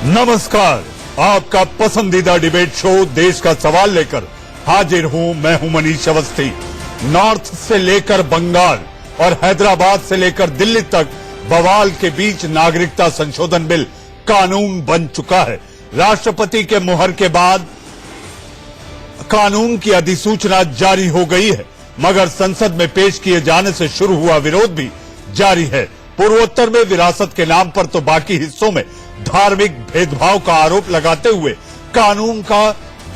नमस्कार, आपका पसंदीदा डिबेट शो देश का सवाल लेकर हाजिर हूं। मैं हूं मनीष अवस्थी। नॉर्थ से लेकर बंगाल और हैदराबाद से लेकर दिल्ली तक बवाल के बीच नागरिकता संशोधन बिल कानून बन चुका है। राष्ट्रपति के मुहर के बाद कानून की अधिसूचना जारी हो गई है, मगर संसद में पेश किए जाने से शुरू हुआ विरोध भी जारी है। पूर्वोत्तर में विरासत के नाम पर तो बाकी हिस्सों में धार्मिक भेदभाव का आरोप लगाते हुए कानून का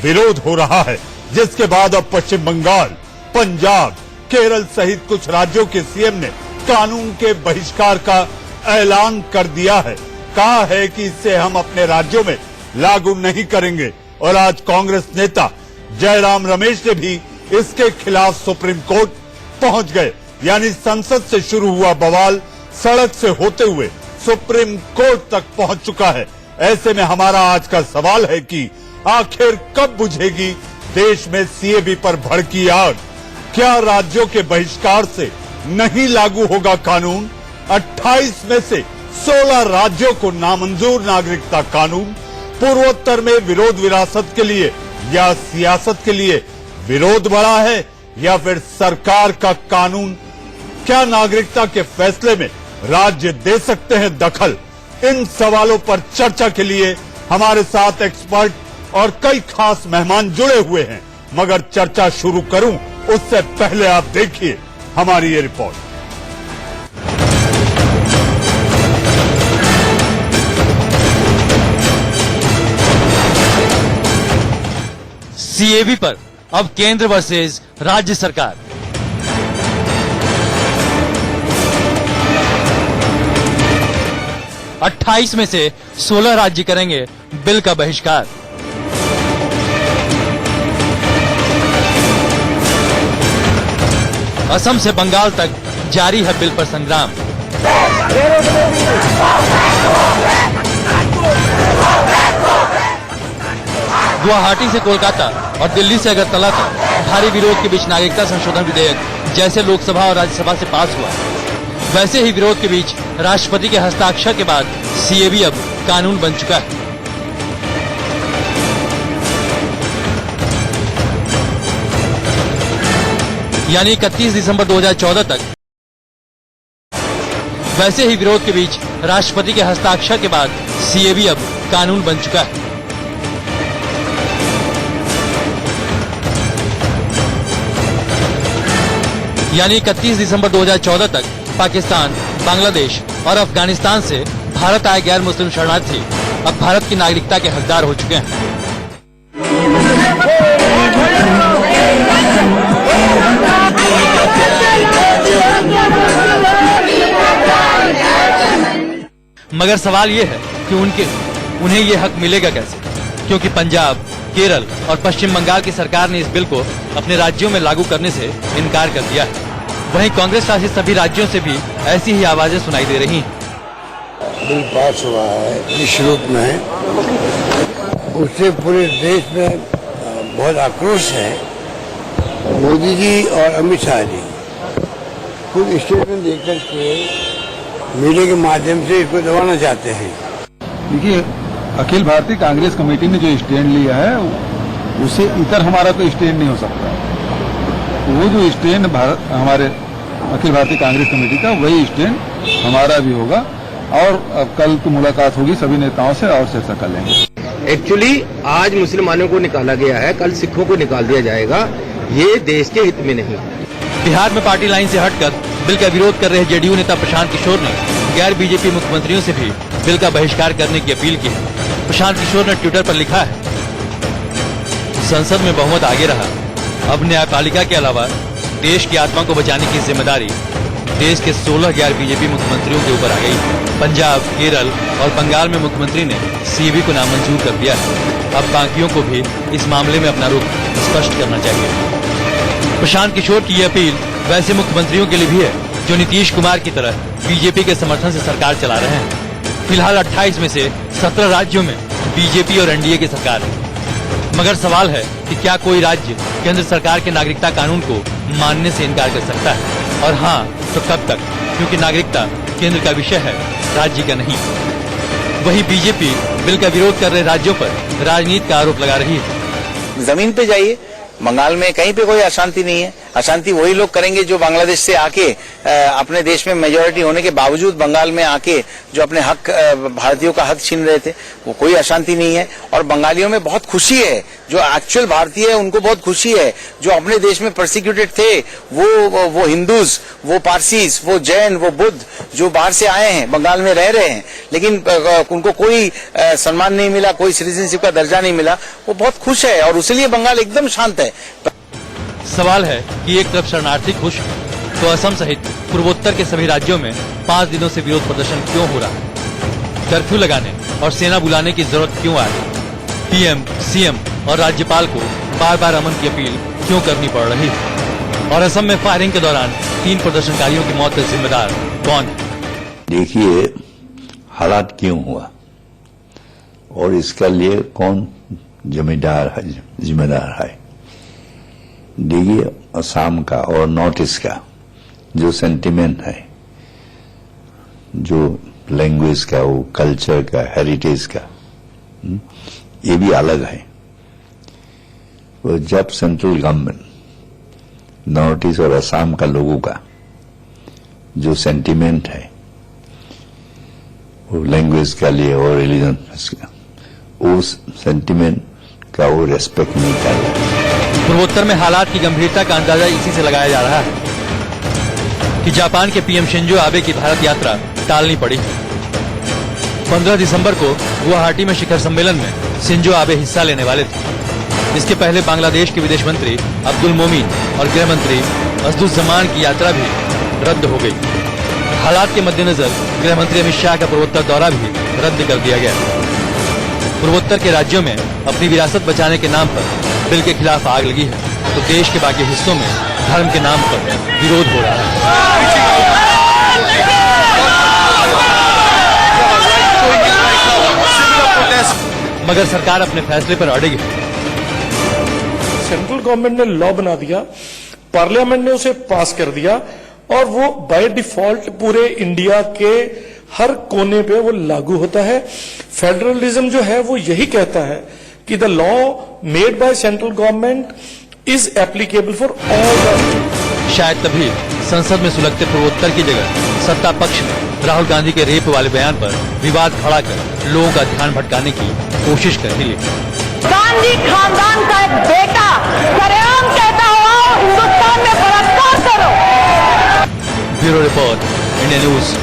विरोध हो रहा है, जिसके बाद अब पश्चिम बंगाल, पंजाब, केरल सहित कुछ राज्यों के सीएम ने कानून के बहिष्कार का ऐलान कर दिया है। कहा है कि इससे हम अपने राज्यों में लागू नहीं करेंगे। और आज कांग्रेस नेता जयराम रमेश ने भी इसके खिलाफ सुप्रीम कोर्ट पहुंच गए। यानी संसद से शुरू हुआ बवाल सड़क से होते हुए सुप्रीम कोर्ट तक पहुंच चुका है। ऐसे में हमारा आज का सवाल है कि आखिर कब बुझेगी देश में सीएबी पर भड़की आग? क्या राज्यों के बहिष्कार से नहीं लागू होगा कानून? 28 में से 16 राज्यों को नामंजूर नागरिकता कानून। पूर्वोत्तर में विरोध विरासत के लिए या सियासत के लिए विरोध बढ़ा है, या फिर सरकार का कानून? क्या नागरिकता के फैसले में राज्य दे सकते हैं दखल? इन सवालों पर चर्चा के लिए हमारे साथ एक्सपर्ट और कई खास मेहमान जुड़े हुए हैं। मगर चर्चा शुरू करूं उससे पहले आप देखिए हमारी ये रिपोर्ट। सीएबी पर अब केंद्र वर्सेस राज्य सरकार। अट्ठाईस में से 16 राज्य करेंगे बिल का बहिष्कार। असम से बंगाल तक जारी है बिल पर संग्राम। गुवाहाटी से कोलकाता और दिल्ली से अगरतला तक भारी विरोध के बीच नागरिकता संशोधन विधेयक जैसे लोकसभा और राज्यसभा से पास हुआ, वैसे ही विरोध के बीच राष्ट्रपति के हस्ताक्षर के बाद सीएबी अब कानून बन चुका है। यानी 31 दिसंबर 2014 तक। वैसे ही विरोध के बीच राष्ट्रपति के हस्ताक्षर के बाद सीएबी अब कानून बन चुका है। यानी 31 दिसंबर 2014 तक पाकिस्तान, बांग्लादेश और अफगानिस्तान से भारत आए गैर मुस्लिम शरणार्थी अब भारत की नागरिकता के हकदार हो चुके हैं। मगर सवाल ये है कि उन्हें ये हक मिलेगा कैसे? क्योंकि पंजाब, केरल और पश्चिम बंगाल की सरकार ने इस बिल को अपने राज्यों में लागू करने से इनकार कर दिया है। वहीं कांग्रेस शासित सभी राज्यों से भी ऐसी ही आवाजें सुनाई दे रही हैं। बिल पास हुआ है इस रूप में, उससे पूरे देश में बहुत आक्रोश है। मोदी जी और अमित शाह जी खुद स्टेटमेंट देकर के मीडिया के माध्यम से इसको दबाना चाहते हैं। देखिए, अखिल भारतीय कांग्रेस कमेटी ने जो स्टैंड लिया है उससे इतर हमारा तो स्टैंड नहीं हो सकता। वो जो स्टैंड हमारे अखिल भारतीय कांग्रेस कमेटी का, वही स्टैंड हमारा भी होगा। और कल तो मुलाकात होगी सभी नेताओं से और चर्चा कर लेंगे। एक्चुअली आज मुसलमानों को निकाला गया है, कल सिखों को निकाल दिया जाएगा। ये देश के हित में नहीं। बिहार में पार्टी लाइन से हटकर बिल का विरोध कर रहे जेडीयू नेता प्रशांत किशोर ने गैर बीजेपी मुख्यमंत्रियों से भी बिल का बहिष्कार करने की अपील की है। प्रशांत किशोर ने ट्विटर पर लिखा है, संसद में बहुमत आगे रहा, अब न्यायपालिका के अलावा देश की आत्मा को बचाने की जिम्मेदारी देश के 16 गैर बीजेपी मुख्यमंत्रियों के ऊपर आ गई। पंजाब, केरल और बंगाल में मुख्यमंत्री ने सीएबी को नामंजूर कर दिया है। अब बाकियों को भी इस मामले में अपना रुख स्पष्ट करना चाहिए। प्रशांत किशोर की यह अपील वैसे मुख्यमंत्रियों के लिए भी है जो नीतीश कुमार की तरह बीजेपी के समर्थन से सरकार चला रहे हैं। फिलहाल 28 में से 17 राज्यों में बीजेपी और एनडीए की सरकार है। मगर सवाल है कि क्या कोई राज्य केंद्र सरकार के नागरिकता कानून को मानने से इनकार कर सकता है, और हाँ तो कब तक? क्योंकि नागरिकता केंद्र का विषय है, राज्य का नहीं। वही बीजेपी बिल का विरोध कर रहे राज्यों पर राजनीति का आरोप लगा रही है। जमीन पे जाइए, बंगाल में कहीं पे कोई अशांति नहीं है। अशांति वही लोग करेंगे जो बांग्लादेश से आके अपने देश में मेजोरिटी होने के बावजूद बंगाल में आके जो अपने हक, भारतीयों का हक छीन रहे थे। वो कोई अशांति नहीं है और बंगालियों में बहुत खुशी है, जो एक्चुअल भारतीय है उनको बहुत खुशी है। जो अपने देश में प्रोसिक्यूटेड थे वो हिंदूज, वो पारसीज, वो जैन, वो बुद्ध जो बाहर से आए हैं, बंगाल में रह रहे हैं, लेकिन उनको कोई सम्मान नहीं मिला, कोई सिटीजनशिप का दर्जा नहीं मिला, वो बहुत खुश है और उसलिए बंगाल एकदम शांत है। सवाल है कि एक तरफ शरणार्थी खुश है, तो असम सहित पूर्वोत्तर के सभी राज्यों में 5 दिनों से विरोध प्रदर्शन क्यों हो रहा है? कर्फ्यू लगाने और सेना बुलाने की जरूरत क्यों आई? पीएम, सीएम और राज्यपाल को बार बार अमन की अपील क्यों करनी पड़ रही है? और असम में फायरिंग के दौरान 3 प्रदर्शनकारियों की मौत का जिम्मेदार कौन है? देखिए हालात क्यों हुआ और इसका लिए कौन जिम्मेदार है। देखिए असम का और नॉर्थ ईस्ट का जो सेंटिमेंट है, जो लैंग्वेज का, वो कल्चर का, हेरिटेज का, ये भी अलग है। तो जब सेंट्रल गवर्नमेंट नॉर्थ ईस्ट और असम का लोगों का जो सेंटिमेंट है वो लैंग्वेज का लिए और रिलीजन का, उस सेंटिमेंट का वो रेस्पेक्ट नहीं कर रहा। पूर्वोत्तर में हालात की गंभीरता का अंदाजा इसी से लगाया जा रहा है कि जापान के पीएम शिंजो आबे की भारत यात्रा टालनी पड़ी। 15 दिसंबर को गुवाहाटी में शिखर सम्मेलन में शिंजो आबे हिस्सा लेने वाले थे। इसके पहले बांग्लादेश के विदेश मंत्री अब्दुल मोमिन और गृह मंत्री असदुज्जमान की यात्रा भी रद्द हो गई। हालात के मद्देनजर गृह मंत्री अमित शाह का पूर्वोत्तर दौरा भी रद्द कर दिया गया। पूर्वोत्तर के राज्यों में अपनी विरासत बचाने के नाम पर बिल के खिलाफ आग लगी है, तो देश के बाकी हिस्सों में धर्म के नाम पर विरोध हो रहा है। मगर सरकार अपने फैसले पर अड़िग है। सेंट्रल गवर्नमेंट ने लॉ बना दिया, पार्लियामेंट ने उसे पास कर दिया और वो बाय डिफॉल्ट पूरे इंडिया के हर कोने पे वो लागू होता है। फेडरलिज्म जो है वो यही कहता है कि the law made by central government is applicable for all. शायद तभी संसद में सुलगते पूर्वोत्तर की जगह सत्ता पक्ष में राहुल गांधी के रेप वाले बयान पर विवाद खड़ा कर लोगों का ध्यान भटकाने की कोशिश कर रही है। गांधी खानदान का एक बेटा सरेआम कहता हुआ हिंदुस्तान में बलात्कार करो। Bureau report, India news.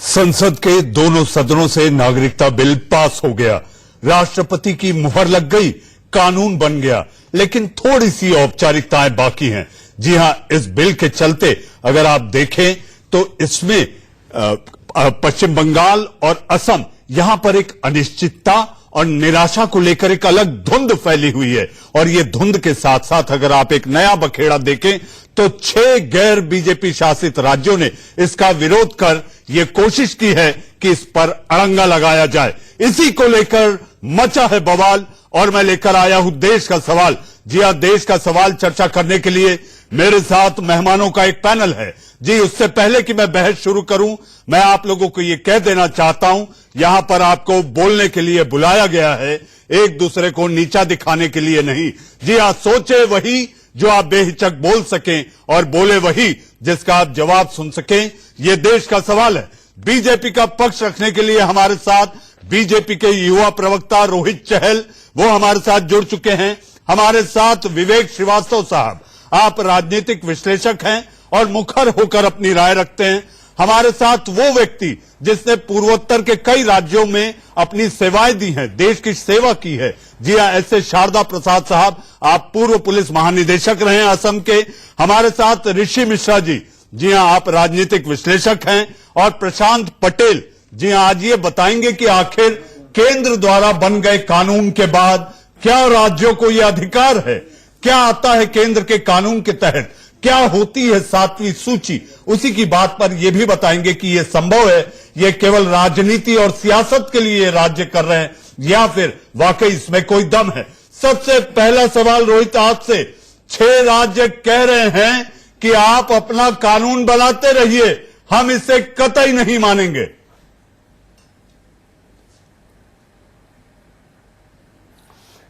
संसद के दोनों सदनों से नागरिकता बिल पास हो गया, राष्ट्रपति की मुहर लग गई, कानून बन गया, लेकिन थोड़ी सी औपचारिकताएं बाकी हैं। जी हां, इस बिल के चलते अगर आप देखें तो इसमें पश्चिम बंगाल और असम, यहां पर एक अनिश्चितता और निराशा को लेकर एक अलग धुंध फैली हुई है। और ये धुंध के साथ साथ अगर आप एक नया बखेड़ा देखें तो 6 गैर बीजेपी शासित राज्यों ने इसका विरोध कर ये कोशिश की है कि इस पर अड़ंगा लगाया जाए। इसी को लेकर मचा है बवाल और मैं लेकर आया हूं देश का सवाल। जी हां, देश का सवाल चर्चा करने के लिए मेरे साथ मेहमानों का एक पैनल है। जी, उससे पहले कि मैं बहस शुरू करूं, मैं आप लोगों को ये कह देना चाहता हूं, यहां पर आपको बोलने के लिए बुलाया गया है, एक दूसरे को नीचा दिखाने के लिए नहीं। जी हां, सोचे वही जो आप बेहिचक बोल सकें और बोले वही जिसका आप जवाब सुन सकें। ये देश का सवाल है। बीजेपी का पक्ष रखने के लिए हमारे साथ बीजेपी के युवा प्रवक्ता रोहित चहल, वो हमारे साथ जुड़ चुके हैं। हमारे साथ विवेक श्रीवास्तव साहब, आप राजनीतिक विश्लेषक हैं और मुखर होकर अपनी राय रखते हैं। हमारे साथ वो व्यक्ति जिसने पूर्वोत्तर के कई राज्यों में अपनी सेवाएं दी हैं, देश की सेवा की है। जी हां, ऐसे शारदा प्रसाद साहब, आप पूर्व पुलिस महानिदेशक रहे हैं असम के। हमारे साथ ऋषि मिश्रा जी, जी हां, आप राजनीतिक विश्लेषक हैं। और प्रशांत पटेल, जी हां, आज ये बताएंगे कि आखिर केंद्र द्वारा बन गए कानून के बाद क्या राज्यों को यह अधिकार है, क्या आता है केंद्र के कानून के तहत, क्या होती है 7वीं सूची, उसी की बात पर यह भी बताएंगे कि यह संभव है, यह केवल राजनीति और सियासत के लिए राज्य कर रहे हैं या फिर वाकई इसमें कोई दम है। सबसे पहला सवाल रोहित आपसे, 6 राज्य कह रहे हैं कि आप अपना कानून बनाते रहिए, हम इसे कतई नहीं मानेंगे।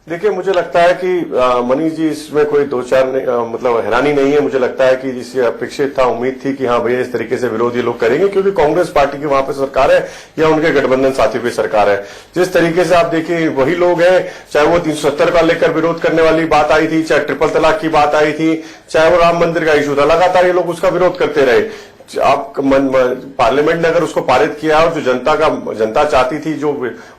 देखिए, मुझे लगता है कि मनीष जी इसमें कोई दो चार मतलब हैरानी नहीं है। मुझे लगता है कि जिससे अपेक्षित था, उम्मीद थी कि हाँ भैया इस तरीके से विरोधी लोग करेंगे, क्योंकि कांग्रेस पार्टी की वहां पे सरकार है या उनके गठबंधन साथी की सरकार है। जिस तरीके से आप देखिए वही लोग हैं, चाहे वो 370 का लेकर विरोध करने वाली बात आई थी, चाहे ट्रिपल तलाक की बात आई थी, चाहे वो राम मंदिर का इशू था, लगातार ये लोग उसका विरोध करते रहे। आप पार्लियामेंट ने अगर उसको पारित किया और जो जनता चाहती थी, जो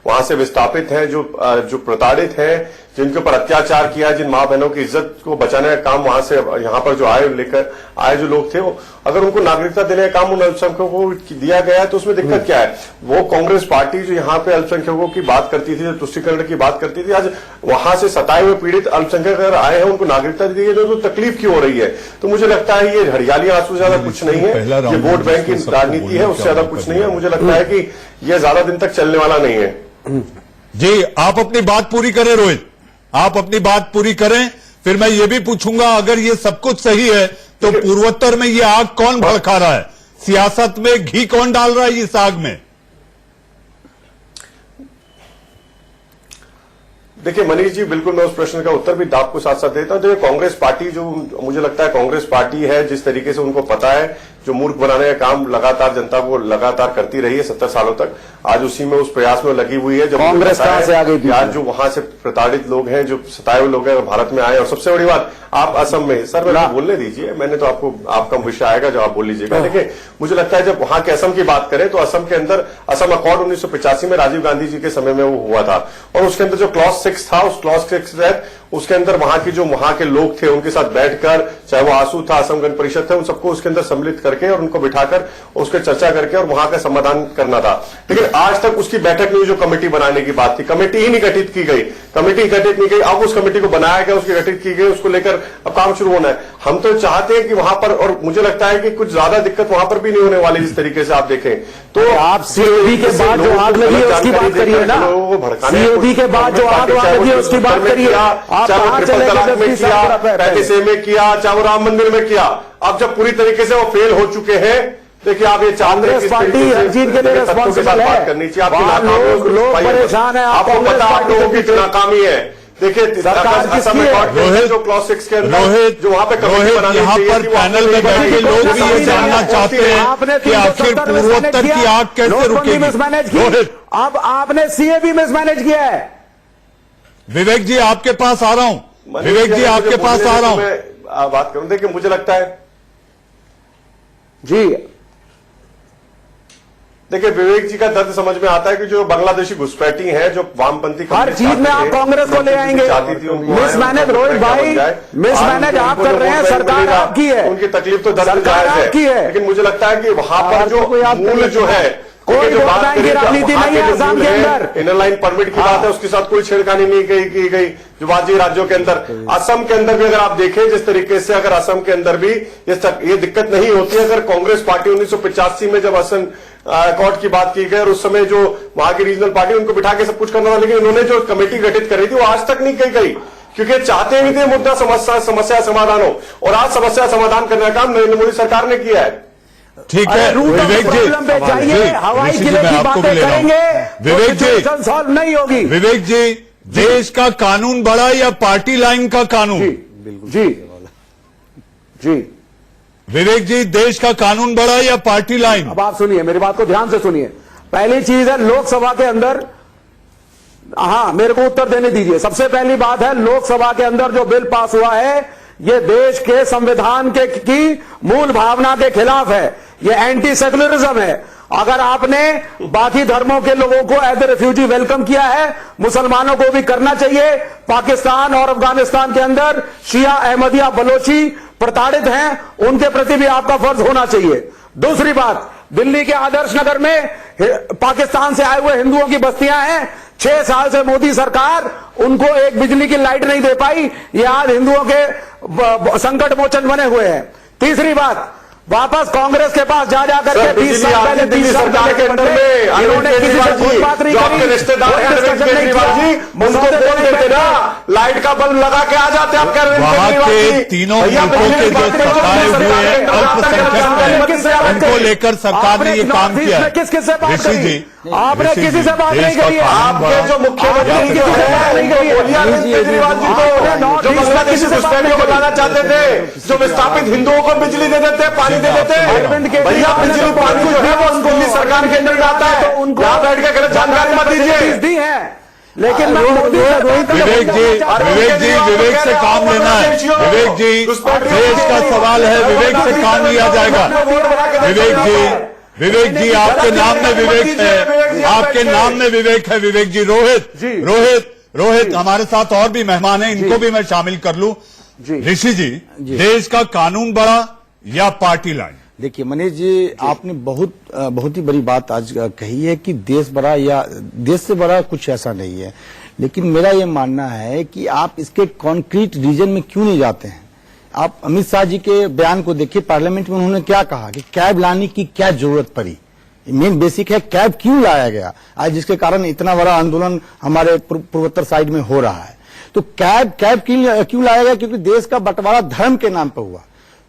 वहां से विस्थापित हैं, जो प्रताड़ित हैं, जिनके ऊपर अत्याचार किया, जिन मां बहनों की इज्जत को बचाने का काम वहां से यहां पर जो लेकर आए जो लोग थे, वो अगर उनको नागरिकता देने का काम उन अल्पसंख्यकों को दिया गया है तो उसमें दिक्कत क्या है? वो कांग्रेस पार्टी जो यहाँ पे अल्पसंख्यकों की बात करती थी, जो तुष्टीकरण की बात करती थी, आज वहां से सताए हुए पीड़ित अल्पसंख्यक अगर आए हैं, उनको नागरिकता दी गई तो तकलीफ क्यों हो रही है? तो मुझे लगता है ये हरियाली आंसू से ज्यादा कुछ नहीं है, ये वोट बैंक की राजनीति है, उससे ज्यादा कुछ नहीं है। मुझे लगता है कि यह ज्यादा दिन तक चलने वाला नहीं है। जी, आप अपनी बात पूरी करें रोहित, आप अपनी बात पूरी करें, फिर मैं ये भी पूछूंगा अगर ये सब कुछ सही है तो पूर्वोत्तर में ये आग कौन भड़का रहा है? सियासत में घी कौन डाल रहा है इस आग में? देखिए मनीष जी, बिल्कुल मैं उस प्रश्न का उत्तर भी आपको साथ साथ देता हूं। देखिए कांग्रेस पार्टी जो मुझे लगता है कांग्रेस पार्टी है, जिस तरीके से उनको पता है, जो मूर्ख बनाने का काम लगातार जनता को लगातार करती रही है 70 सालों तक, आज उसी में उस प्रयास में लगी हुई है। जब कांग्रेस कहां से आ गई थी? आज जो वहां से प्रताड़ित लोग हैं, जो सताए हुए लोग हैं, भारत में आए, और सबसे बड़ी बात आप असम में, सर मेरे को बोलने दीजिए, मैंने तो आपको आपका विषय आएगा जो आप बोल लीजिएगा। देखिए मुझे लगता है जब वहां के असम की बात करें तो असम के अंदर असम अकॉर्ड 1985 में राजीव गांधी जी के समय में वो हुआ था, और उसके अंदर जो क्लॉज 6 था, उस क्लॉज 6 के तहत उसके अंदर वहां के लोग थे, उनके साथ बैठकर, चाहे वो आसू था, असम गण परिषद थे, उन सबको उसके अंदर सम्मिलित करके और उनको बिठाकर उसके चर्चा करके और वहां का समाधान करना था। लेकिन आज तक उसकी बैठक नहीं, जो कमेटी बनाने की बात थी, कमेटी ही नहीं गठित की गई, कमेटी गठित नहीं गई। अब उस कमेटी को बनाया गया, उसकी गठित की गई, उसको लेकर अब काम शुरू होना है। हम तो चाहते हैं कि वहां पर, और मुझे लगता है कि कुछ ज्यादा दिक्कत वहां पर भी नहीं होने वाली, जिस तरीके से आप देखें तो। आप सीओबी के बाद जो आग लगी है उसकी बात करिए ना, सीओबी के बाद जो आग लगी है उसकी बात करिए। आप कहां चले गए? में किया, पैसे में किया, चाहे वो राम मंदिर में किया, अब जब पूरी तरीके से वो फेल हो चुके हैं, देखिए आप ये चाहते हैं पार्टी हर चीज के लिए रिस्पॉन्सिबल है, करनी चाहिए। आपकी लोग परेशान है, आपको पता आप लोगों की नाकामी है। देखिए जो क्लॉज 6 के अंदर जो वहां पे कमेटी बनानी यहाँ पर पैनल में बैठे लोग भी ये जानना चाहते हैं कि आखिर पूर्वोत्तर की आग कैसे रुकेगी? रोहित, अब आपने सीएबी मिसमैनेज किया है। विवेक जी आपके पास आ रहा हूं, विवेक जी आपके पास आ रहा हूं, मैं बात करूं। देखिए मुझे लगता है जी, देखिए विवेक जी का दर्द समझ में आता है कि जो बांग्लादेशी घुसपैठी है, जो वामपंथी हर चीज में आप कांग्रेस को ले आएंगे। मिसमैनेज रोहित भाई, मिसमैनेज आप कर रहे हैं, सरकार आपकी है, उनकी तकलीफ तो दर्द जायज है, लेकिन मुझे लगता है कि वहां पर जो मूल जो है, कोई वोट बैंक की राजनीति नहीं है असम के अंदर। इनर लाइन परमिट की बात है, उसके साथ कोई छेड़खानी नहीं की गई जो बाकी राज्यों के अंदर। असम के अंदर भी अगर आप देखें जिस तरीके से, अगर असम के अंदर भी ये दिक्कत नहीं होती, अगर कांग्रेस पार्टी 1985 में जब असम अकॉर्ड की बात की गई और उस समय जो वहां की रीजनल पार्टी, उनको बिठा के सब कुछ करना था, लेकिन उन्होंने जो कमेटी गठित करी थी वो आज तक नहीं की गई, क्योंकि चाहते नहीं थे मुद्दा समस्या समाधान हो, और आज समस्या समाधान करने का काम नरेंद्र मोदी सरकार ने किया है। ठीक है विवेक जी, हवाई किले की बातें करेंगे, विवेक जी सॉल्व नहीं होगी। विवेक जी, देश का कानून बड़ा या पार्टी लाइन का कानून? जी जी विवेक जी, देश का कानून बड़ा या पार्टी लाइन? अब आप सुनिए, मेरी बात को ध्यान से सुनिए। पहली चीज है लोकसभा के अंदर, हाँ मेरे को उत्तर देने दीजिए। सबसे पहली बात है, लोकसभा के अंदर जो बिल पास हुआ है ये देश के संविधान की मूल भावना के खिलाफ है, ये एंटी सेकुलरिज्म है। अगर आपने बाकी धर्मों के लोगों को एज ए रेफ्यूजी वेलकम किया है, मुसलमानों को भी करना चाहिए। पाकिस्तान और अफगानिस्तान के अंदर शिया, अहमदिया, बलोची प्रताड़ित हैं, उनके प्रति भी आपका फर्ज होना चाहिए। दूसरी बात, दिल्ली के आदर्श नगर में पाकिस्तान से आए हुए हिंदुओं की बस्तियां हैं, 6 साल से मोदी सरकार उनको एक बिजली की लाइट नहीं दे पाई, ये आज हिंदुओं के संकट मोचन बने हुए हैं। तीसरी बात, वापस कांग्रेस के पास जा जाकर के 20 साल पहले दिल्ली सरकार के अंदर में इन्होंने किसी से कोई बात नहीं जो करी, आपके रिश्तेदार हैं अरविंद केजरीवाल जी, उनको बोल देते ना, लाइट का बल्ब लगा के आ जाते आप वहां के तीनों ग्रुपों के जो सताए हुए अल्पसंख्यक हैं उनको लेकर सरकार ने ये काम किया है। किस किस से बात ऋषि जी, करी? आपने ऋषि किसी जी, से बात देश नहीं का करी है। कानून आपके जो मुख्यमंत्री जो है बोलिए अरविंद केजरीवाल जी को, जो बांग्लादेशी घुसपैठियों को लाना चाहते थे, जो विस्थापित हिंदुओं को बिजली दे देते, पानी दे देते, भैया बिजली पानी जो है वो दिल्ली सरकार के अंदर आता है, तो उनको यहाँ बैठ के गलत जानकारी मत दीजिए। दी है, लेकिन विवेक जी विवेक से काम लेना है। विवेक जी, देश का सवाल है, विवेक से काम लिया जाएगा। विवेक जी आपके नाम में विवेक है, आपके नाम में विवेक है। विवेक जी, रोहित हमारे साथ और भी मेहमान हैं, इनको भी मैं शामिल कर लूं। ऋषि जी, देश का कानून बड़ा या पार्टी लाइन? देखिए मनीष जी, आपने बहुत ही बड़ी बात आज कही है कि देश बड़ा या देश से बड़ा कुछ ऐसा नहीं है, लेकिन मेरा ये मानना है कि आप इसके कॉन्क्रीट रीजन में क्यों नहीं जाते हैं। आप अमित शाह जी के बयान को देखिए, पार्लियामेंट में उन्होंने क्या कहा कि कैब लाने की क्या जरूरत पड़ी। मेन बेसिक है कैब क्यों लाया गया आज, जिसके कारण इतना बड़ा आंदोलन हमारे पूर्वोत्तर साइड में हो रहा है। तो कैब क्यों लाया गया, क्योंकि देश का बंटवारा धर्म के नाम पर हुआ।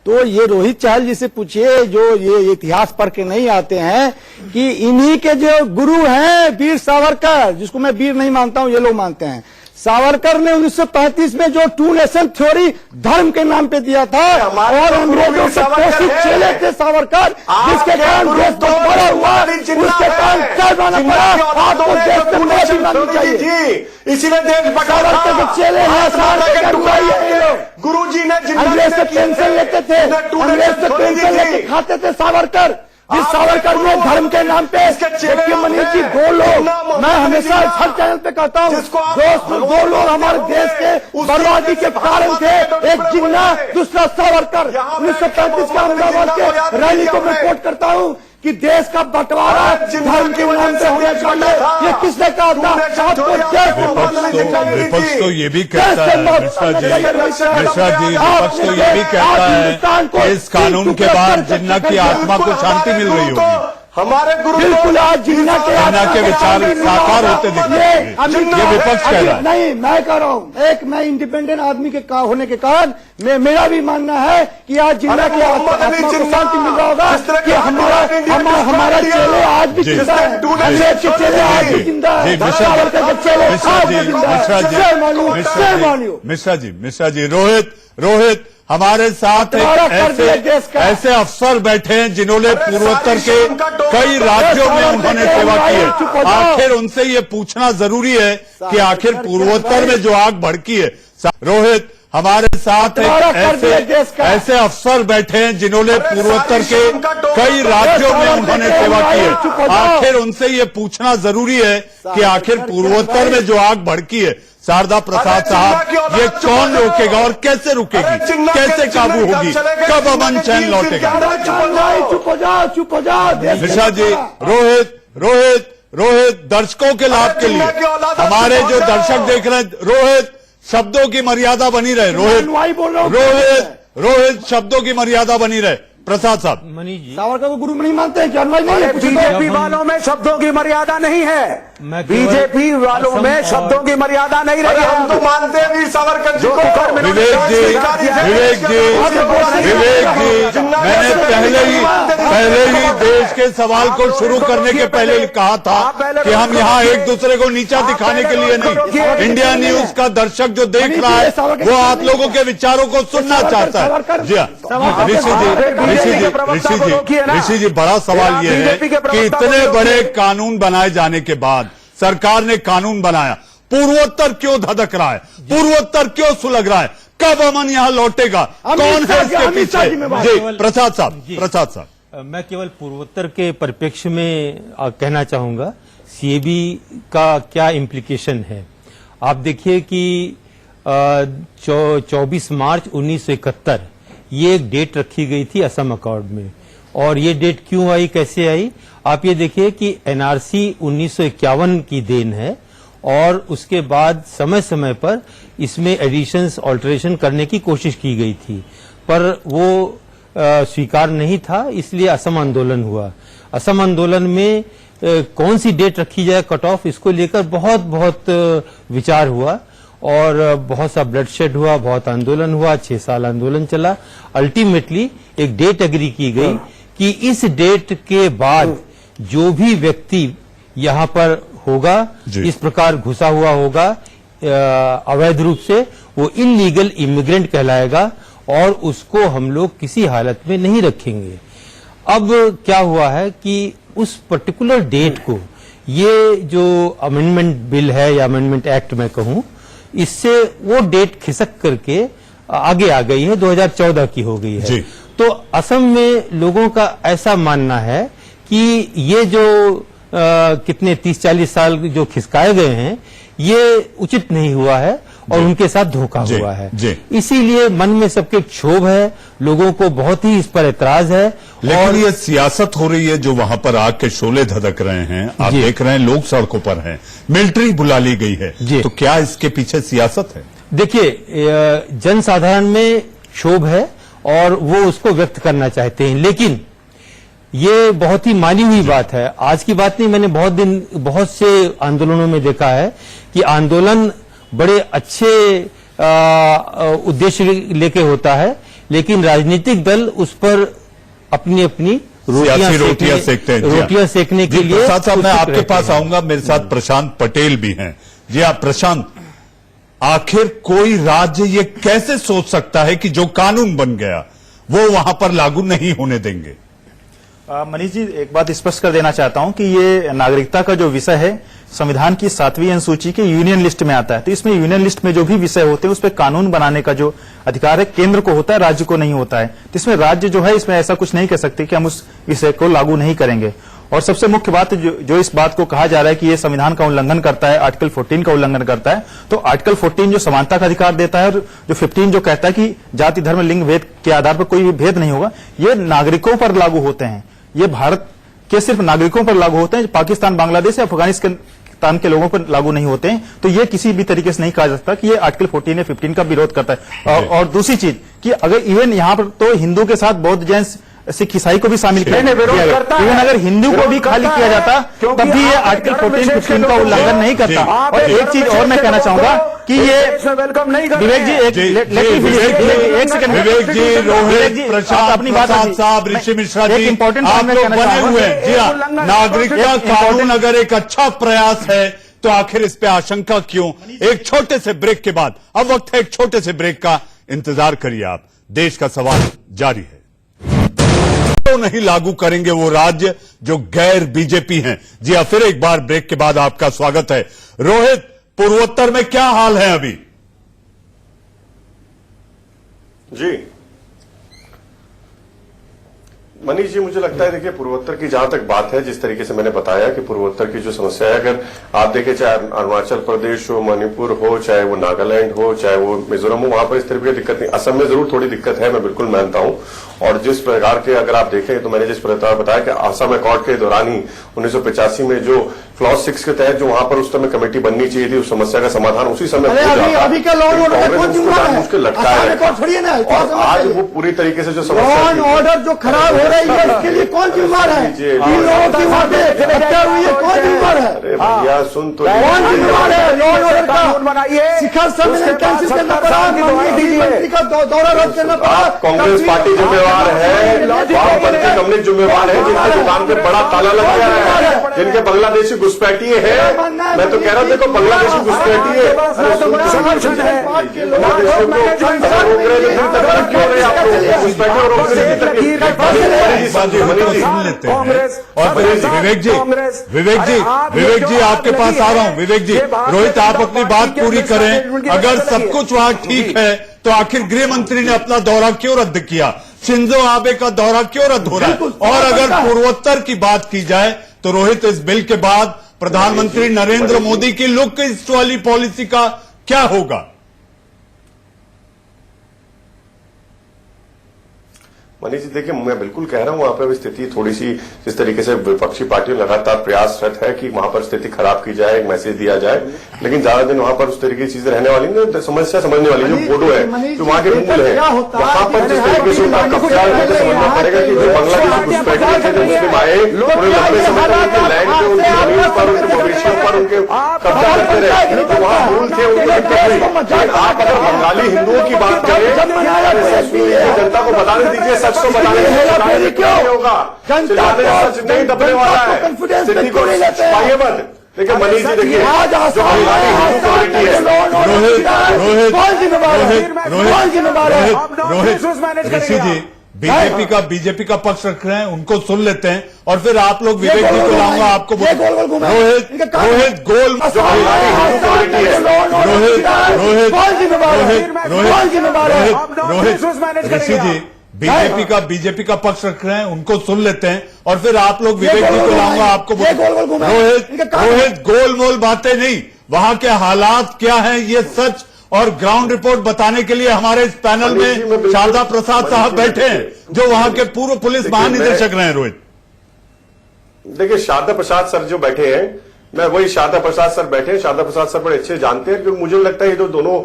तो ये रोहित चाहल जी से पूछिए, जो ये इतिहास पढ़ के नहीं आते हैं, कि इन्हीं के जो गुरु हैं वीर सावरकर, जिसको मैं वीर नहीं मानता हूं, ये लोग मानते हैं। सावरकर ने 1935 में जो टू नेशन थ्योरी धर्म के नाम पे दिया था, और अंग्रेजों से पोषित चेले थे सावरकर, जिसके कारण देश बड़ा हुआ, उसके कारण क्या जाना पड़ा। आपको देश में माफी मांगनी चाहिए। इसीलिए देश सावरकर के चेले हैं, गुरु जी ने अंग्रेज से पेंशन लेते थे, अंग्रेज से पेंशन लेके खाते थे सावरकर। जिस सावरकर ने धर्म के नाम पे, देखिए मनीष जी, दो लोग, मैं हमेशा हर चैनल पे कहता हूँ, दो लोग हमारे देश के बर्बादी के कारण थे, एक जिन्ना, दूसरा सावरकर। 1935 के अहमदाबाद के रैली को मैं कोट करता हूँ कि देश का बंटवारा धर्म के नाम से होना चाहिए। ये किसने कहा था? विपक्ष तो ये भी कहता है, मिश्रा जी विपक्ष तो ये भी कहता है कि इस कानून के बाद जिन्ना की आत्मा को शांति मिल रही होगी। हमारे गुरु बिल्कुल आज जिन्ना के विचार साकार होते दिखते हैं, ये विपक्ष कह रहा है। नहीं, मैं कह रहा हूँ, एक मैं इंडिपेंडेंट आदमी के होने के कारण मेरा भी मानना है कि आज जिन्ना की आत्मा को शांति मिल रहा होगा, कि हमारा चेले आज भी जिंदा है, अंग्रेज के चेले आज भी जिंदा है, सावरकर के चेले आज भी जिंदा है। मिश्रा जी, रोहित हमारे साथ ऐसे अफसर बैठे हैं जिन्होंने पूर्वोत्तर के कई राज्यों में उन्होंने सेवा की है। आखिर उनसे ये पूछना जरूरी है कि आखिर पूर्वोत्तर में जो आग भड़की है। रोहित, हमारे साथ ऐसे अफसर बैठे हैं जिन्होंने पूर्वोत्तर के कई राज्यों में उन्होंने सेवा की है। आखिर उनसे ये पूछना जरूरी है कि आखिर पूर्वोत्तर में जो आग भड़की है, शारदा प्रसाद साहब, ये कौन रोकेगा और कैसे रुकेगी, कैसे काबू होगी, कब अमन चैन लौटेगा? चुप हो जाओ। मिश्रा जी, रोहित दर्शकों के लाभ के लिए, हमारे जो दर्शक देख रहे हैं, रोहित शब्दों की मर्यादा बनी रहे। रोहित शब्दों की मर्यादा बनी रहे। प्रसाद साहब, मनीष जी, सावरकर को गुरु नहीं मानते हैं, जानवाई नहीं है। बीजेपी वालों में शब्दों की मर्यादा नहीं है, बीजेपी वालों में शब्दों की मर्यादा नहीं रही। हम तो मानते हैं वीर सावरकर जी को। विवेक जी, मैंने पहले ही देश के सवाल को शुरू करने के पहले कहा था कि हम यहाँ एक दूसरे को नीचा दिखाने के लिए नहीं, इंडिया न्यूज का दर्शक जो देख रहा है वो आप लोगों के विचारों को सुनना चाहता है। जी हाँ, ऋषि जी, बड़ा सवाल ये है कि इतने बड़े कानून बनाए जाने के बाद सरकार ने कानून बनाया, पूर्वोत्तर क्यों धधक रहा है, पूर्वोत्तर क्यों सुलग रहा है, कब अमन यहाँ लौटेगा, कौन है इसके पीछे? जी प्रसाद साहब, मैं केवल पूर्वोत्तर के परिप्रेक्ष्य में कहना चाहूंगा सीएबी का क्या इम्प्लीकेशन है। आप देखिए कि 24 मार्च 1971 ये एक डेट रखी गई थी असम अकॉर्ड में, और ये डेट क्यों आई, कैसे आई? आप ये देखिए कि एनआरसी 1951 की देन है, और उसके बाद समय समय पर इसमें एडिशंस ऑल्टरेशन करने की कोशिश की गई थी, पर वो स्वीकार नहीं था, इसलिए असम आंदोलन हुआ। असम आंदोलन में कौन सी डेट रखी जाए कट ऑफ, इसको लेकर बहुत विचार हुआ और बहुत सा ब्लडशेड हुआ, बहुत आंदोलन हुआ, 6 साल आंदोलन चला। अल्टीमेटली एक डेट एग्री की गई कि इस डेट के बाद जो भी व्यक्ति यहाँ पर होगा, इस प्रकार घुसा हुआ होगा अवैध रूप से, वो इलीगल इमिग्रेंट कहलाएगा और उसको हम लोग किसी हालत में नहीं रखेंगे। अब क्या हुआ है कि उस पर्टिकुलर डेट को ये जो अमेंडमेंट बिल है या अमेंडमेंट एक्ट मैं कहूं, इससे वो डेट खिसक करके आगे आ गई है, 2014 की हो गई है। तो असम में लोगों का ऐसा मानना है कि ये जो कितने 30-40 साल जो खिसकाए गए हैं, ये उचित नहीं हुआ है और उनके साथ धोखा हुआ है। इसीलिए मन में सबके क्षोभ है, लोगों को बहुत ही इस पर ऐतराज है। लेकिन ये सियासत हो रही है, जो वहां पर आग के शोले धधक रहे हैं, आप देख रहे हैं लोग सड़कों पर हैं, मिलिट्री बुला ली गई है, तो क्या इसके पीछे सियासत है? देखिए, जनसाधारण में क्षोभ है और वो उसको व्यक्त करना चाहते हैं, लेकिन ये बहुत ही मानी हुई बात है। आज की बात नहीं, मैंने बहुत से आंदोलनों में देखा है कि आंदोलन बड़े अच्छे उद्देश्य लेके होता है, लेकिन राजनीतिक दल उस पर अपनी रोटियां सेकते हैं। रोटियां सेकने के लिए प्रसाद साहब, मैं आपके पास आऊंगा, मेरे साथ प्रशांत पटेल भी हैं। जी हाँ प्रशांत, आखिर कोई राज्य ये कैसे सोच सकता है कि जो कानून बन गया वो वहां पर लागू नहीं होने देंगे? मनीष जी, एक बात स्पष्ट कर देना चाहता हूं कि ये नागरिकता का जो विषय है संविधान की 7वीं अनुसूची के यूनियन लिस्ट में आता है। तो इसमें यूनियन लिस्ट में जो भी विषय होते हैं उस पर कानून बनाने का जो अधिकार है केंद्र को होता है, राज्य को नहीं होता है। तो इसमें राज्य जो है इसमें ऐसा कुछ नहीं कह सकते कि हम उस विषय को लागू नहीं करेंगे। और सबसे मुख्य बात जो इस बात को कहा जा रहा है कि ये संविधान का उल्लंघन करता है, आर्टिकल 14 का उल्लंघन करता है, तो आर्टिकल 14 जो समानता का अधिकार देता है और जो 15 जो कहता है कि जाति धर्म लिंग भेद के आधार पर कोई भी भेद नहीं होगा, ये नागरिकों पर लागू होते हैं। ये भारत के सिर्फ नागरिकों पर लागू होते हैं, पाकिस्तान, बांग्लादेश या अफगानिस्तान के लोगों पर लागू नहीं होते हैं। तो ये किसी भी तरीके से नहीं कहा जा सकता कि ये आर्टिकल 14 या 15 का विरोध करता है। और दूसरी चीज कि अगर इवन यहाँ पर तो हिंदू के साथ बौद्ध, जैन, सिख, ईसाई को भी शामिल किया गया। इवन अगर हिंदू को भी खाली किया जाता तब भी ये आर्टिकल 14-15 का उल्लंघन नहीं करता। और एक चीज और मैं कहना चाहूंगा कि ये वेलकम नहीं करता। विवेक जी, एक सेकंड, विवेक जी, रोहित, प्रशांत, अपनी बात साहब, ऋषि मिश्रा जी, इंपॉर्टेंट आप लोग बने हुए हैं। जी हाँ, नागरिकता कानून अगर एक अच्छा प्रयास है तो आखिर इस पे आशंका क्यों? एक छोटे से ब्रेक के बाद, अब वक्त है एक छोटे से ब्रेक का, इंतजार करिए आप, देश का सवाल जारी है। तो नहीं लागू करेंगे वो राज्य जो गैर बीजेपी हैं। जी हाँ, फिर एक बार ब्रेक के बाद आपका स्वागत है। रोहित, पूर्वोत्तर में क्या हाल है अभी? जी मनीष जी, मुझे लगता है देखिए पूर्वोत्तर की जहां तक बात है, जिस तरीके से मैंने बताया कि पूर्वोत्तर की जो समस्या है, अगर आप देखें चाहे अरुणाचल प्रदेश हो, मणिपुर हो, चाहे वो नागालैंड हो, चाहे वो मिजोरम हो, वहां पर इस तरह की दिक्कत नहीं। असम में जरूर थोड़ी दिक्कत है, मैं बिल्कुल मानता हूं। और जिस प्रकार के अगर आप देखें तो मैंने जिस प्रकार बताया कि असम अकॉर्ड के दौरान ही 1985 में जो क्लॉज 6 के तहत जो वहां पर उस समय कमेटी बननी चाहिए थी, उस समस्या का समाधान उसी समय हो जाता। अभी का लॉ एंड ऑर्डर कौन जिम्मेदार है? और आज वो पूरी तरीके से जो समस्या लॉ एंड ऑर्डर जो खराब हो रही है इसके लिए कौन जिम्मेदार है? इन लोगों की वहां पे हत्या हुई है, कौन जिम्मेदार है? अरे भैया सुन तो, कौन जिम्मेदार है? लॉ एंड ऑर्डर का शिखर सम्मेलन कैंसिल करना पड़ा, मंत्री का दौरा रद्द करना पड़ा। कांग्रेस पार्टी जिम्मेवार है, वामपंथी कम्युनिस्ट जिम्मेवार है, जिनके दुकान पे बड़ा ताला लग गया है, जिनके बांग्लादेशी घुसपैठिए है। मैं तो कह रहा हूं देखो बांग्लादेशी घुसपैठिए विवेक जी आपके पास आ रहा हूं। विवेक जी, रोहित आप अपनी बात पूरी करें। अगर सब कुछ वहां ठीक है तो आखिर गृह मंत्री ने अपना दौरा क्यों रद्द किया? शिंजो आबे का दौरा क्यों रद्द हो रहा है? और अगर पूर्वोत्तर की बात की जाए तो रोहित, इस बिल के बाद प्रधानमंत्री नरेंद्र मोदी की लुक ईस्ट वाली पॉलिसी का क्या होगा? मनीष जी देखिए, मैं बिल्कुल कह रहा हूं वहां पर स्थिति थोड़ी सी जिस तरीके से विपक्षी पार्टियों लगातार प्रयासरत है कि वहां पर स्थिति खराब की जाए, एक मैसेज दिया जाए, लेकिन ज्यादा दिन वहां पर उस तरीके की चीजें रहने वाली नहीं। समस्या समझने वाली जो बोडो है, जो वहां के मूल है, वहां पर जिस तरीके से उनका कब्जा है, मुझे समझना पड़ेगा कि जो बांग्लादेशी घुसपैठिए थे, जो मुस्लिम आए, उन्हें लंबे समय तक उनके लैंड पे, उनकी जमीन पर, उनके मवेशियों पर उनके कब्जा करते रहे, तो वहां मूल थे उनके। आप अगर बंगाली हिंदुओं की बात करें, जनता को बताने दीजिए, सच को बताने दीजिए, क्यों होगा सच नहीं दबने वाला है, स्थिति को पाइए मत। देखिए मनीष जी, देखिए जो बंगाली हिंदू रोहित ऋषि जी बीजेपी का पक्ष रख रहे हैं, उनको सुन लेते हैं और फिर आप लोग विवेक जी को लाऊंगा आपको। रोहित गोल रोहित ऋषि जी बीजेपी का पक्ष रख रहे हैं, उनको सुन लेते हैं और फिर आप लोग विवेक जी को लाऊंगा आपको। रोहित गोल बातें नहीं, वहां के हालात क्या हैं ये सच और ग्राउंड रिपोर्ट बताने के लिए हमारे इस पैनल में शारदा प्रसाद साहब बैठे हैं, जो वहां के पूर्व पुलिस महानिदेशक रहे हैं। रोहित देखिए, शारदा प्रसाद सर जो बैठे हैं, मैं वही शारदा प्रसाद सर बैठे हैं, शारदा प्रसाद सर बड़े अच्छे जानते हैं, क्योंकि मुझे लगता है ये जो दोनों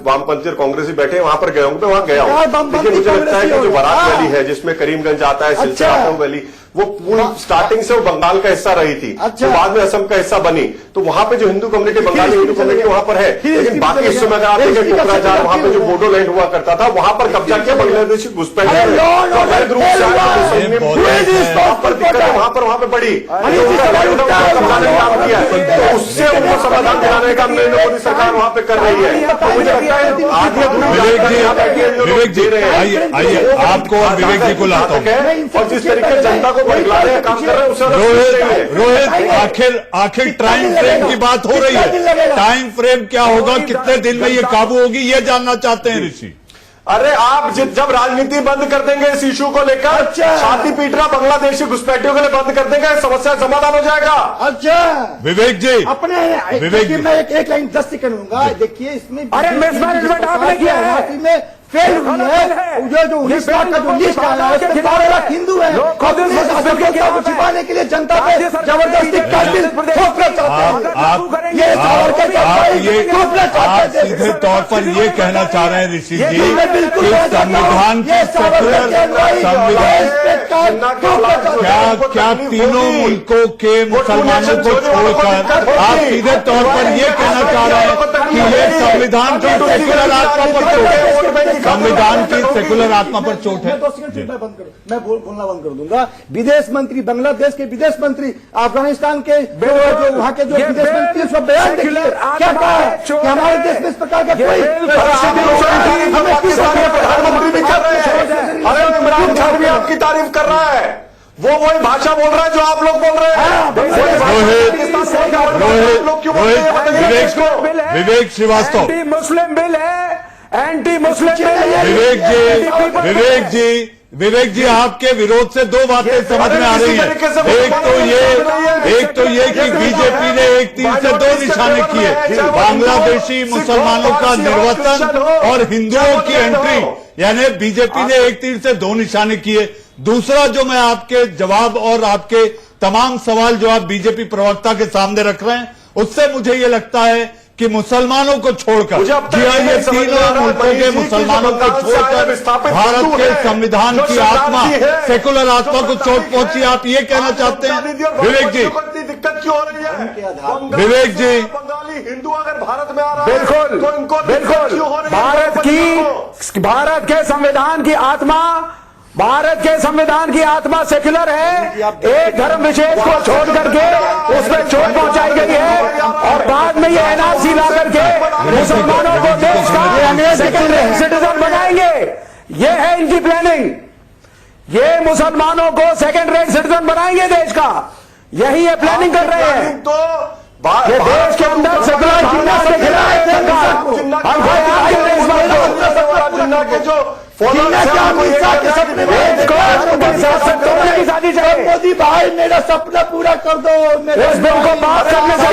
वामपंथी और कांग्रेसी बैठे हैं, वहां पर गया हूं, मैं वहां गया हूं। देखिए मुझे लगता है कि जो बारात वैली है, जिसमें करीमगंज आता है, सिलसिला आता है वैली, वो पूरी स्टार्टिंग से वो बंगाल का हिस्सा रही थी, तो बाद में असम का हिस्सा बनी। तो वहां पे जो हिंदू कम्युनिटी, बंगाली हिंदू कम्युनिटी वहां पर है, लेकिन बाकी हिस्सों में अगर आप देखें, कोकराझार वहां पे जो बोडो लैंड हुआ करता था, वहां पर कब्जा किया बांग्लादेशी घुसपैठिए, अवैध रूप से वहां पर बड़ी काम किया, तो उससे उनको समाधान दिलाने का नरेंद्र मोदी सरकार वहां पे कर रही है। तो मुझे लगता है विवेक जी आइए आपको और विवेक जी को लाता हूं, और जिस तरीके से जनता को बदलाने का काम कर रहे हैं उससे रोहित आखिर टाइम फ्रेम की बात हो रही है, टाइम फ्रेम क्या होगा, कितने दिन में ये काबू होगी, ये जानना चाहते हैं ऋषि। अरे आप जब राजनीति बंद कर देंगे इस इशू को लेकर, छाती पीटना बांग्लादेशी घुसपैठियों के लिए बंद कर देंगे, समस्या समाधान हो जाएगा। अच्छा विवेक जी, अपने विवेक जी, मैं एक लाइन 10 सेकंड लूंगा। देखिए इसमें मिसमैनेजमेंट आपने किया है, फेल हुई है। जो 19 लाख का जो लिस्ट आया है, उसमें 12 लाख हिंदू है, को छिपाने के लिए जनता पे जबरदस्ती ठोकना चाहते हैं। आप सीधे तौर पर ये कहना चाह रहे हैं ऋषि जी कि संविधान की क्या तीनों मुल्कों के मुसलमानों को छोड़कर आप सीधे तौर पर ये कहना चाह रहे हैं कि ये संविधान की सेकुलर आत्मा पर चोट है, संविधान की सेकुलर आत्मा पर चोट है। मैं बोलना बंद कर दूंगा। विदेश मंत्री, बांग्लादेश के विदेश मंत्री, अफगानिस्तान के जो वहां के जो विदेश मंत्री, उसका बयान देखिए क्या कहा है कि हमारे देश में इस प्रकार का कोई प्रधानमंत्री भी कर रहे हैं। अरे इमरान खान भी आपकी तारीफ कर रहा है, वो वही भाषा बोल रहा है जो आप लोग बोल रहे हैं। विवेक श्रीवास्तव, मुस्लिम बिल है, एंटी मुस्लिम विवेक जी आपके विरोध से दो बातें समझ में आ रही हैं। एक तो ये कि बीजेपी ने एक तीर से दो निशाने किए, बांग्लादेशी मुसलमानों का निर्वाचन और हिंदुओं की एंट्री, यानी बीजेपी ने एक तीर से दो निशाने किए। दूसरा जो मैं आपके जवाब और आपके तमाम सवाल जो आप बीजेपी प्रवक्ता के सामने रख रहे हैं, उससे मुझे ये लगता है कि मुसलमानों को छोड़कर, जी हाँ, ये तीनों मुल्कों के मुसलमानों को छोड़कर भारत के संविधान की आत्मा, सेकुलर आत्मा को चोट पहुंची, आप ये कहना चाहते हैं? विवेक जी, दिक्कत क्यों हो रही है? विवेक जी, बंगाली हिंदू अगर भारत में आ रहा है तो इनको भारत के संविधान की आत्मा, भारत के संविधान की आत्मा सेक्युलर है। एक धर्म विशेष को छोड़ करके उसमें चोट पहुंचाई गई है और बाद में ये एनआरसी ला करके मुसलमानों को देश का सिटीजन बनाएंगे। ये है इनकी प्लानिंग, ये मुसलमानों को सेकंड रेट सिटीजन बनाएंगे देश का, यही ये प्लानिंग कर रहे हैं। तो ये देश के अंदर सेक्युलर जिन्ना से खिलाए मोदी भाई मेरा सपना पूरा कर दो, इस बिल को पास करने से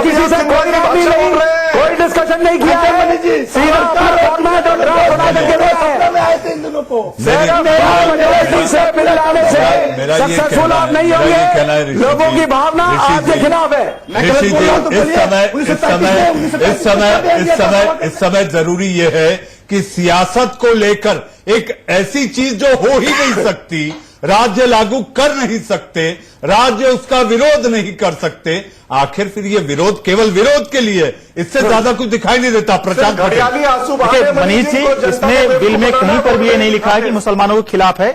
किसी से कोई डिस्कशन नहीं किया है। आए थे इन दिनों को। मेजॉरिटी से बिल लाने से सक्सेसफुल आप नहीं होंगे। लोगों की भावना आपके खिलाफ है। ऋषि जी, इस समय जरूरी यह है कि सियासत को लेकर एक ऐसी चीज जो हो ही नहीं सकती, राज्य लागू कर नहीं सकते, राज्य उसका विरोध नहीं कर सकते, आखिर फिर ये विरोध केवल विरोद के लिए, इससे ज्यादा कुछ दिखाई नहीं देता। प्रचार मनीष जी, इसमें बिल में कहीं पर भी ये नहीं लिखा है कि मुसलमानों के खिलाफ है।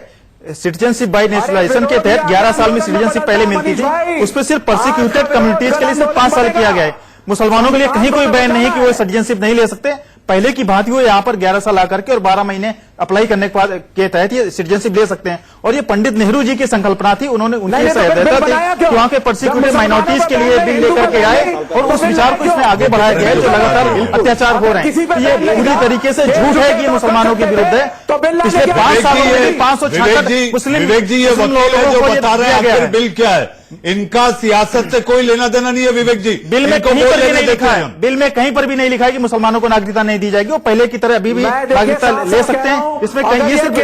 सिटीजनशिप बाय नेशनलाइजेशन के तहत 11 साल में सिटीजनशिप पहले मिलती थी, उस पर सिर्फ परसिक्यूटेड कम्युनिटीज के लिए सिर्फ 5 साल किया गया है। मुसलमानों के लिए कहीं कोई बैन नहीं कि वो सिटीजनशिप नहीं ले सकते। पहले की बात ही वो यहाँ पर 11 साल आकर के और 12 महीने अप्लाई करने के बाद के तहत ये सिटीजनशिप ले सकते हैं। और ये पंडित नेहरू जी की संकल्पना थी, उन्होंने उनकी सहायता थी वहां के परसिक्यूटेड माइनॉरिटीज के लिए बिल लेकर के आए और उस विचार को इसमें आगे बढ़ाया गया है जो लगातार अत्याचार हो रहे हैं। ये पूरी तरीके से झूठ है कि ये मुसलमानों के विरुद्ध है। पिछले 5 सालों में 566 मुस्लिम विवेक जी, ये वकील है जो बता रहे हैं आखिर बिल क्या है। इनका सियासत से कोई लेना देना नहीं है विवेक जी। बिल में कहीं पर भी नहीं लिखा है, बिल में कहीं पर भी नहीं लिखा है कि मुसलमानों को नागरिकता नहीं दी जाएगी। वो पहले की तरह अभी भी नागरिकता ले सकते हैं। इसमें कहीं ये सिर्फ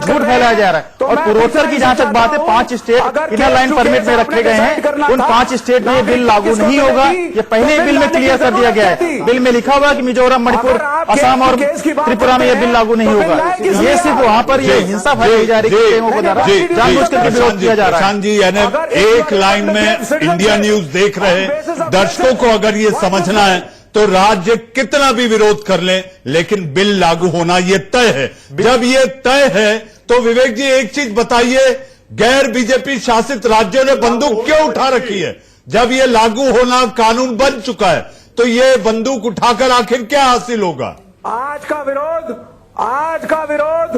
झूठ फैलाया जा रहा है। और पूर्वोत्तर की जहां तक बात है, 5 स्टेट इनर लाइन परमिट में रखे गए हैं, उन 5 स्टेट में ये बिल लागू नहीं होगा। ये पहले बिल में क्लियर कर दिया गया है। बिल में लिखा हुआ कि मिजोरम, मणिपुर, असम और त्रिपुरा में यह बिल लागू नहीं होगा। ये सिर्फ वहां पर ये हिंसा फैलाई जा रही है, जानबूझ करके विरोध किया जा रहा है। जी, यानी एक लाइन में इंडिया न्यूज देख रहे दर्शकों को अगर ये समझना है तो राज्य कितना भी विरोध कर ले, लेकिन बिल लागू होना ये तय है। जब ये तय है तो विवेक जी एक चीज बताइए, गैर बीजेपी शासित राज्यों ने बंदूक क्यों उठा रखी है? जब ये लागू होना कानून बन चुका है तो ये बंदूक उठाकर आखिर क्या हासिल होगा? आज का विरोध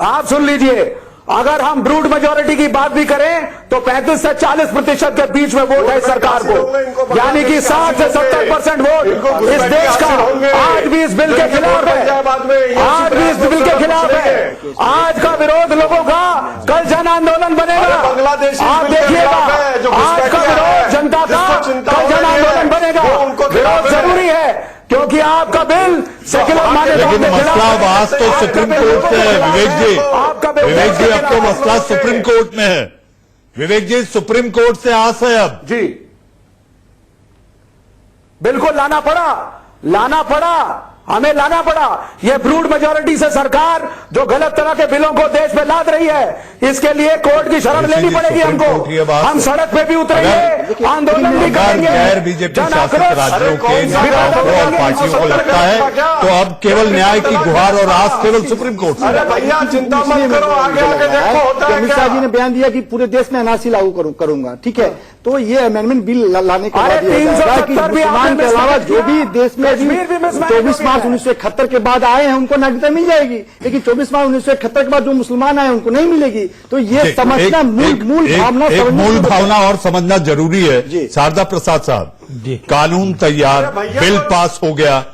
आप सुन लीजिए। अगर हम ब्रूड मेजोरिटी की बात भी करें तो 35 से 40% के बीच में वोट है सरकार को, यानी कि 60 से 70% वोट इस देश का आज भी इस बिल के खिलाफ है। आज भी इस बिल के खिलाफ है। आज का विरोध लोगों का कल जन आंदोलन बनेगा। आप देखिएगा, आज का विरोध जनता का कल जन आंदोलन बनेगा। विरोध जरूरी है क्योंकि आपका बिल सेक्युलर मान्यताओं के खिलाफ। मसला आज तो सुप्रीम कोर्ट से है विवेक जी। अब तो मसला सुप्रीम कोर्ट में है विवेक जी। सुप्रीम कोर्ट से आस है अब जी, बिल्कुल लाना पड़ा, हमें लाना पड़ा। ये ब्रूड मेजोरिटी से सरकार जो गलत तरह के बिलों को देश में लाद रही है, इसके लिए कोर्ट की शरण लेनी पड़ेगी हमको। हम सड़क पे भी उतरेंगे, आंदोलन भी करेंगे। गैर बीजेपी शासित राज्यों के नेताओं और पार्टियों को लगता है तो अब केवल न्याय की गुहार और आस केवल सुप्रीम कोर्ट से। भैया चिंता मत करो, आगे देखो। अमित शाह जी ने बयान दिया कि पूरे देश में एनआरसी लागू करूंगा, ठीक है। तो ये अमेंडमेंट बिल लाने के बाद मुसलमान के अलावा जो भी देश में 24 मार्च 1971 के बाद आए हैं उनको नागरिकता मिल जाएगी, लेकिन 24 मार्च 1971 के बाद जो मुसलमान आए उनको नहीं मिलेगी। तो ये समझना मूल भावना और समझना जरूरी है। शारदा प्रसाद साहब, कानून तैयार, बिल पास हो गया,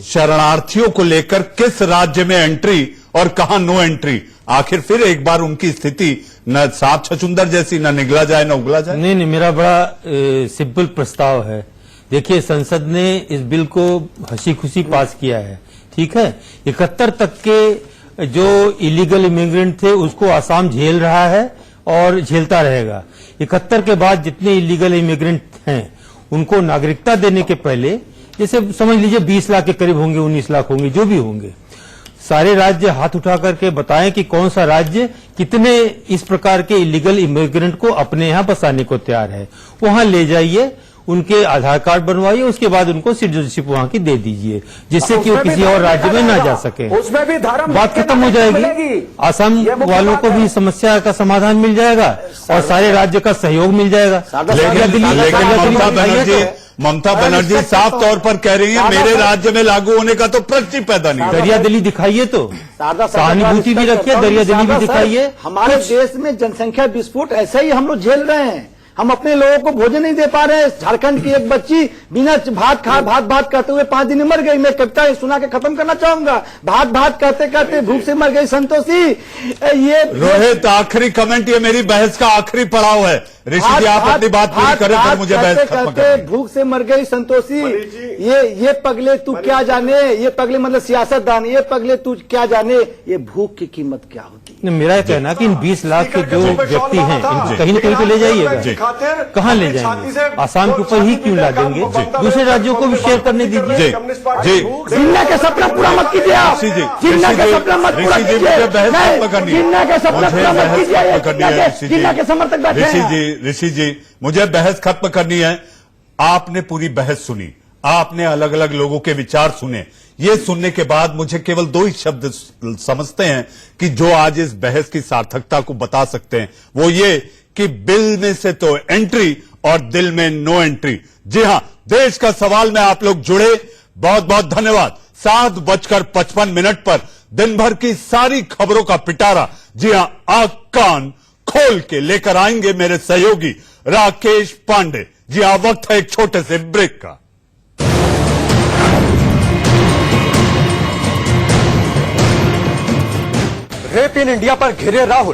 शरणार्थियों को लेकर किस राज्य में एंट्री और कहां नो एंट्री, आखिर फिर एक बार उनकी स्थिति न सांप छछुंदर जैसी न निगला जाए न उगला जाए। नहीं, मेरा बड़ा सिंपल प्रस्ताव है। देखिए, संसद ने इस बिल को हंसी खुशी पास किया है, ठीक है। 71 तक के जो इलीगल इमिग्रेंट थे उसको आसाम झेल रहा है और झेलता रहेगा। 71 के बाद जितने इलीगल इमिग्रेंट हैं उनको नागरिकता देने के पहले, जैसे समझ लीजिए 20 लाख के करीब होंगे, 19 लाख होंगे, जो भी होंगे, सारे राज्य हाथ उठा करके बताएं कि कौन सा राज्य कितने इस प्रकार के इलीगल इमिग्रेंट को अपने यहां बसाने को तैयार है। वहां ले जाइए, उनके आधार कार्ड बनवाइए, उसके बाद उनको सिटीजनशिप वहां की दे दीजिए, जिससे कि वो किसी और राज्य में ना जा सके। उसमें भी धर्म बात खत्म हो जाएगी। असम वालों को भी समस्या का समाधान मिल जाएगा और सारे राज्य का सहयोग मिल जाएगा। ममता बनर्जी साफ तौर पर कह रही है मेरे राज्य में लागू होने का तो प्रश्न पैदा नहीं। दरिया दिली दिखाइए, तो सहानुभूति भी रखिए, दरिया दिली भी दिखाइए। हमारे देश में जनसंख्या विस्फोट ऐसा ही हम लोग झेल रहे हैं। हम अपने लोगों को भोजन नहीं दे पा रहे हैं। झारखंड की एक बच्ची बिना भात करते हुए 5 दिन में मर गई। मैं कविता सुना के खत्म करना चाहूंगा। भात कहते कहते भूख से मर गई संतोषी। ये रोहित, आखिरी कमेंट, ये मेरी बहस का आखिरी पड़ाव है। ऋषि जी आप अपनी बात पूरी करें फिर मुझे बहस खत्म करनी है। भूख से मर गई संतोषी। ये पगले तू क्या जाने, ये पगले मतलब सियासतदान, ये पगले तू क्या जाने ये भूख की कीमत क्या होती है। मेरा कहना कि इन 20 लाख के जो व्यक्ति हैं इनको कहीं न कहीं तो ले जाइएगा, कहाँ ले जाएंगे? आसाम के ऊपर ही क्यों ला देंगे? दूसरे राज्यों को भी शेयर करने दीजिए। जी जिन्ना का सपना पूरा मत कीजिए आप, जिन्ना का सपना मत पूरा कीजिए, जिन्ना का सपना पूरा मत कीजिए, जिन्ना के समर्थक बैठे हैं। ऋषि जी मुझे बहस खत्म करनी है। आपने पूरी बहस सुनी, आपने अलग अलग लोगों के विचार सुने। ये सुनने के बाद मुझे केवल 2 ही शब्द समझते हैं कि जो आज इस बहस की सार्थकता को बता सकते हैं, वो ये कि बिल में से तो एंट्री और दिल में नो एंट्री। जी हां, देश का सवाल में आप लोग जुड़े, बहुत बहुत धन्यवाद। 7:55 पर दिन भर की सारी खबरों का पिटारा, जी हां, आंख कान खोल के लेकर आएंगे मेरे सहयोगी राकेश पांडे। जी हां, वक्त है एक छोटे से ब्रेक का। रेप इन इंडिया पर घिरे राहुल।